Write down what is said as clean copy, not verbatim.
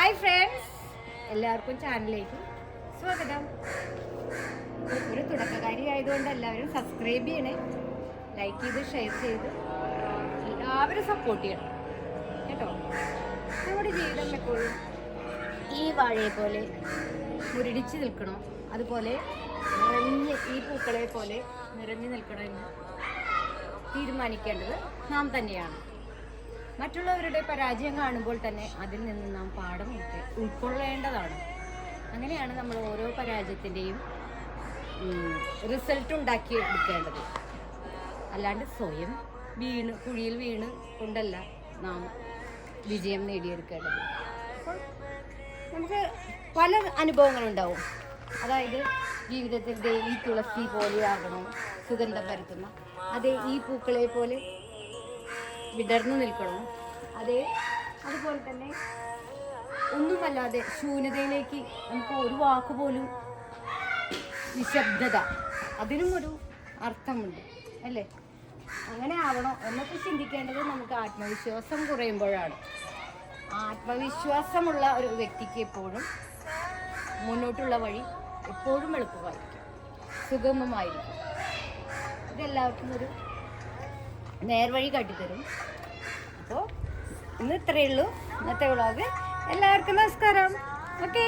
Hi friends, എല്ലാവർക്കും ചാനലിലേക്ക് സ്വാഗതം. ഒരു തുടക്കക്കാരി ആയതുകൊണ്ട് എല്ലാവരും സബ്സ്ക്രൈബ് ചെയ്യണേ, ലൈക്ക് ചെയ്ത് ഷെയർ ചെയ്ത് എല്ലാവരും സപ്പോർട്ട് ചെയ്യണം കേട്ടോ. നമ്മുടെ ജീവിതം എപ്പോഴും ഈ വാഴയെ പോലെ മുരടിച്ച് നിൽക്കണോ, അതുപോലെ നിറഞ്ഞ് ഈ പൂക്കളെ പോലെ നിറഞ്ഞു നിൽക്കണമെന്ന് തീരുമാനിക്കേണ്ടത് നാം തന്നെയാണ്. മറ്റുള്ളവരുടെ പരാജയം കാണുമ്പോൾ തന്നെ അതിൽ നിന്ന് നാം പാഠം ഉൾക്കൊള്ളേണ്ടതാണ്. അങ്ങനെയാണ് നമ്മൾ ഓരോ പരാജയത്തിൻ്റെയും റിസൾട്ട് ഉണ്ടാക്കി എടുക്കേണ്ടത്. അല്ലാണ്ട് സ്വയം കുഴിയിൽ വീണ് കൊണ്ടല്ല നാം വിജയം നേടിയെടുക്കേണ്ടത്. അപ്പോൾ നമുക്ക് പല അനുഭവങ്ങളുണ്ടാവും. അതായത് ജീവിതത്തിൻ്റെ ഈ തുളസി പോലെയാകണോ സുഗന്ധം പരത്തുന്ന, അതേ ഈ പൂക്കളെ പോലെ വിടർന്നു നിൽക്കണോ, അതുപോലെ തന്നെ ഒന്നുമല്ലാതെ ശൂന്യതയിലേക്ക് നമുക്ക് ഒരു വാക്ക് പോലും, നിശബ്ദത, അതിനും ഒരു അർത്ഥമുണ്ട് അല്ലേ? അങ്ങനെ ആവണോ എന്നൊക്കെ ചിന്തിക്കേണ്ടത് നമുക്ക് ആത്മവിശ്വാസം കുറയുമ്പോഴാണ്. ആത്മവിശ്വാസമുള്ള ഒരു വ്യക്തിക്ക് എപ്പോഴും മുന്നോട്ടുള്ള വഴി എപ്പോഴും എളുപ്പമായിരിക്കും, സുഗമമായിരിക്കും. ഇതെല്ലാവർക്കും ഒരു നേർവഴി കാട്ടിത്തരും. അപ്പോൾ ഇന്ന് ഇത്രയേ ഉള്ളൂ ഇന്നത്തെ വ്ളോഗ്. എല്ലാവർക്കും നമസ്കാരം. ഓക്കെ.